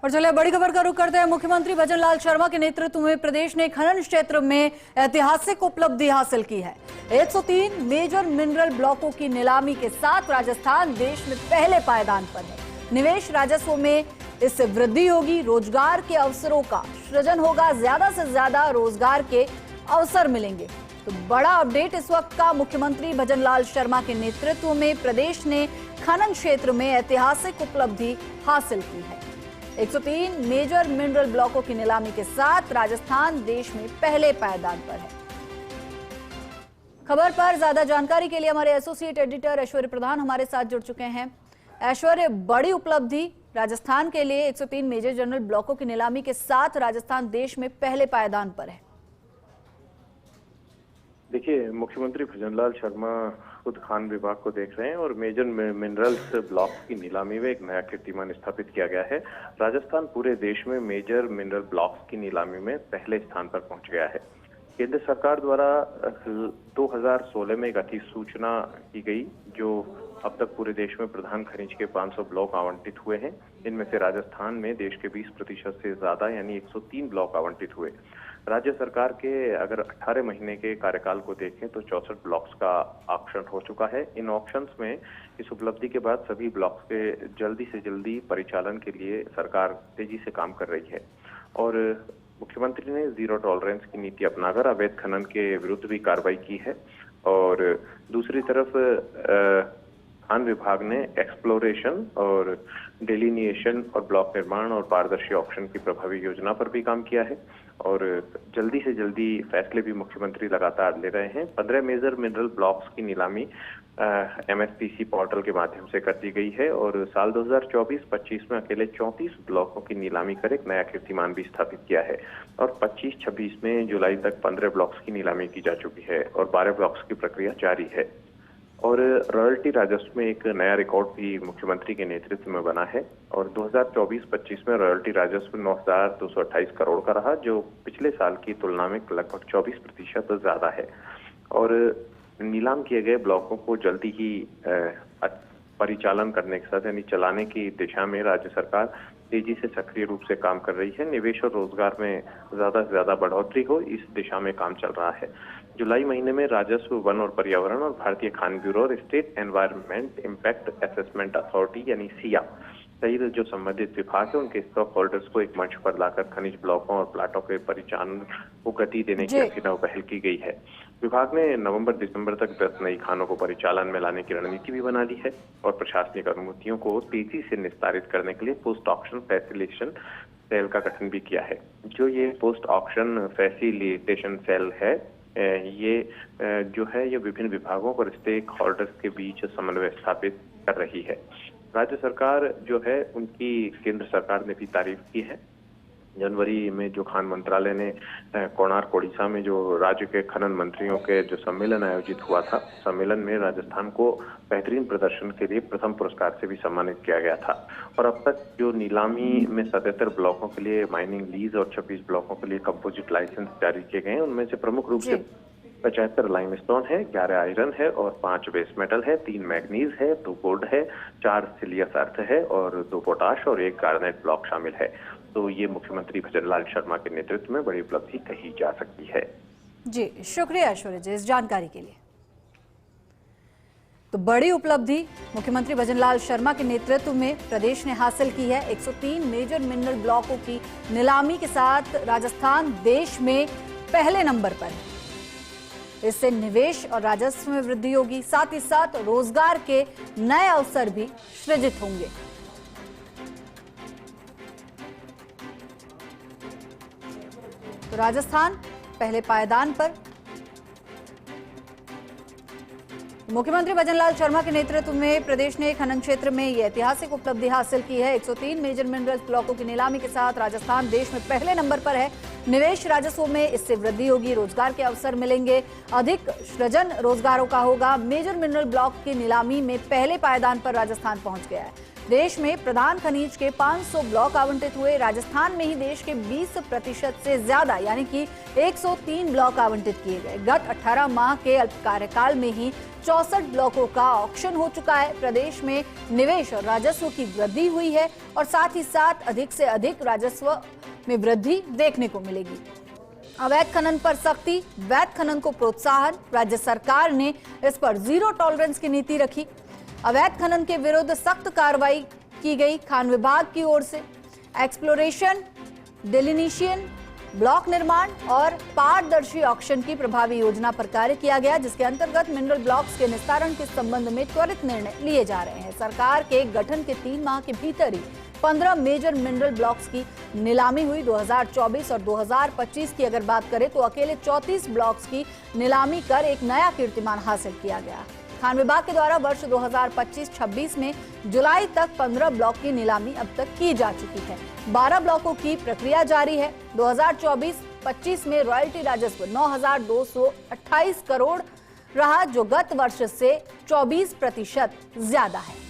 और चलिए बड़ी खबर का रुख करते हैं। मुख्यमंत्री भजनलाल शर्मा के नेतृत्व में प्रदेश ने खनन क्षेत्र में ऐतिहासिक उपलब्धि हासिल की है। 103 मेजर मिनरल ब्लॉकों की नीलामी के साथ राजस्थान देश में पहले पायदान पर है। निवेश राजस्व में इससे वृद्धि होगी, रोजगार के अवसरों का सृजन होगा, ज्यादा से ज्यादा रोजगार के अवसर मिलेंगे। तो बड़ा अपडेट इस वक्त का। मुख्यमंत्री भजनलाल शर्मा के नेतृत्व में प्रदेश ने खनन क्षेत्र में ऐतिहासिक उपलब्धि हासिल की है। 103 मेजर मिनरल ब्लॉकों की नीलामी के साथ राजस्थान देश में पहले पायदान पर है। खबर पर ज्यादा जानकारी के लिए हमारे एसोसिएट एडिटर ऐश्वर्य प्रधान हमारे साथ जुड़ चुके हैं। ऐश्वर्य, बड़ी उपलब्धि राजस्थान के लिए 103 मेजर जनरल ब्लॉकों की नीलामी के साथ राजस्थान देश में पहले पायदान पर है। देखिए, मुख्यमंत्री भजनलाल शर्मा खुद खान विभाग को देख रहे हैं और मेजर मिनरल्स ब्लॉक की नीलामी में एक नया कीर्तिमान स्थापित किया गया है। राजस्थान पूरे देश में मेजर मिनरल ब्लॉक्स की नीलामी में पहले स्थान पर पहुंच गया है। केंद्र सरकार द्वारा 2016 में एक अधिसूचना की गई, जो अब तक पूरे देश में प्रधान खनिज के 500 ब्लॉक आवंटित हुए हैं। इनमें से राजस्थान में देश के 20% से ज्यादा यानी 103 ब्लॉक आवंटित हुए। राज्य सरकार के अगर 18 महीने के कार्यकाल को देखें तो 64 ब्लॉक्स का ऑक्शन हो चुका है। इन ऑक्शंस में इस उपलब्धि के बाद सभी ब्लॉक्स के जल्दी से जल्दी परिचालन के लिए सरकार तेजी से काम कर रही है और मुख्यमंत्री ने जीरो टॉलरेंस की नीति अपनाकर अवैध खनन के विरुद्ध भी कार्रवाई की है। और दूसरी तरफ खान विभाग ने एक्सप्लोरेशन और डेलिनिएशन और ब्लॉक निर्माण और पारदर्शी ऑक्शन की प्रभावी योजना पर भी काम किया है और जल्दी से जल्दी फैसले भी मुख्यमंत्री लगातार ले रहे हैं। 15 मेजर मिनरल ब्लॉक्स की नीलामी MSPC पोर्टल के माध्यम से कर दी गई है और साल 2024-25 में अकेले 34 ब्लॉकों की नीलामी कर एक नया कीर्तिमान भी स्थापित किया है और 25-26 में जुलाई तक 15 ब्लॉक्स की नीलामी की जा चुकी है और 12 ब्लॉक्स की प्रक्रिया जारी है। और रॉयल्टी राजस्व में एक नया रिकॉर्ड भी मुख्यमंत्री के नेतृत्व में बना है और 2024-25 में रॉयल्टी राजस्व 9,228 करोड़ का रहा, जो पिछले साल की तुलना में लगभग 24% ज्यादा है। और नीलाम किए गए ब्लॉकों को जल्दी ही परिचालन करने के साथ यानी चलाने की दिशा में राज्य सरकार तेजी से सक्रिय रूप से काम कर रही है। निवेश और रोजगार में ज्यादा से ज्यादा बढ़ोतरी हो, इस दिशा में काम चल रहा है। जुलाई महीने में राजस्व, वन और पर्यावरण और भारतीय खान ब्यूरो और state environment impact assessment authority यानी सिया सहित जो संबंधित विभाग है उनके स्टॉक होल्डर्स को एक मंच पर लाकर खनिज ब्लॉकों और प्लाटों के परिचालन को गति देने की अभिनव पहल की गई है। विभाग ने नवंबर-दिसंबर तक 10 नई खानों को परिचालन में लाने की रणनीति भी बना ली है और प्रशासनिक अनुमतियों को तेजी से निस्तारित करने के लिए पोस्ट ऑक्शन फैसिलिटेशन सेल का गठन भी किया है। जो ये पोस्ट ऑक्शन फैसिलिटेशन सेल है, ये जो है ये विभिन्न विभागों और स्टेक होल्डर्स के बीच समन्वय स्थापित कर रही है। राज्य सरकार जो है उनकी केंद्र सरकार ने भी तारीफ की है। जनवरी में जो खान मंत्रालय ने कोणार्क ओडिशा में जो राज्य के खनन मंत्रियों के जो सम्मेलन आयोजित हुआ था, सम्मेलन में राजस्थान को बेहतरीन प्रदर्शन के लिए प्रथम पुरस्कार से भी सम्मानित किया गया था। और अब तक जो नीलामी में 77 ब्लॉकों के लिए माइनिंग लीज और 26 ब्लॉकों के लिए कंपोजिट लाइसेंस जारी किए गए हैं। उनमें से प्रमुख रूप से 75 लाइमस्टोन है, 11 आयरन है और 5 बेस मेटल है, 3 मैग्नीज है, 2 गोल्ड है, 4 सिलियस अर्थ है और 2 पोटाश और 1 गार्नेट ब्लॉक शामिल है। तो ये मुख्यमंत्री भजनलाल शर्मा के नेतृत्व में बड़ी उपलब्धि कही जा सकती है। जी, शुक्रिया ऐश्वर्य जी इस जानकारी के लिए। तो बड़ी उपलब्धि मुख्यमंत्री भजनलाल शर्मा के नेतृत्व में प्रदेश ने हासिल की है। 103 मेजर मिनरल ब्लॉकों की नीलामी के साथ राजस्थान देश में पहले नंबर पर है। इससे निवेश और राजस्व में वृद्धि होगी, साथ ही साथ रोजगार के नए अवसर भी सृजित होंगे। तो राजस्थान पहले पायदान पर। मुख्यमंत्री भजनलाल शर्मा के नेतृत्व में प्रदेश ने खनन क्षेत्र में ये ऐतिहासिक उपलब्धि हासिल की है। 103 मेजर मिनरल ब्लॉकों की नीलामी के साथ राजस्थान देश में पहले नंबर पर है। निवेश राजस्व में इससे वृद्धि होगी, रोजगार के अवसर मिलेंगे, अधिक सृजन रोजगारों का होगा। मेजर मिनरल ब्लॉक की नीलामी में पहले पायदान पर राजस्थान पहुंच गया है। देश में प्रधान खनिज के 500 ब्लॉक आवंटित हुए। राजस्थान में ही देश के 20% से ज्यादा यानी कि 103 ब्लॉक आवंटित किए गए। गत 18 माह के अल्प कार्यकाल में ही 64 ब्लॉकों का ऑक्शन हो चुका है। प्रदेश में निवेश और राजस्व की वृद्धि हुई है और साथ ही साथ अधिक से अधिक राजस्व में वृद्धि देखने को मिलेगी। अवैध खनन पर सख्ती, वैध खनन को प्रोत्साहन। राज्य सरकार ने इस पर जीरो टॉलरेंस की नीति रखी। अवैध खनन के विरुद्ध सख्त कार्रवाई की गई खान विभाग की ओर से। एक्सप्लोरेशन, डिलिनिशन, ब्लॉक निर्माण और पारदर्शी ऑक्शन की प्रभावी योजना पर कार्य किया गया, जिसके अंतर्गत मिनरल ब्लॉक्स के निस्तारण के संबंध में त्वरित निर्णय लिए जा रहे हैं। सरकार के गठन के 3 माह के भीतर ही 15 मेजर मिनरल ब्लॉक्स की नीलामी हुई। 2024 और 2025 की अगर बात करें तो अकेले 34 ब्लॉक्स की नीलामी कर एक नया कीर्तिमान हासिल किया गया। खान विभाग के द्वारा वर्ष 2025-26 में जुलाई तक 15 ब्लॉक की नीलामी अब तक की जा चुकी है। 12 ब्लॉकों की प्रक्रिया जारी है। 2024-25 में रॉयल्टी राजस्व 9,228 करोड़ रहा, जो गत वर्ष से 24% ज्यादा है।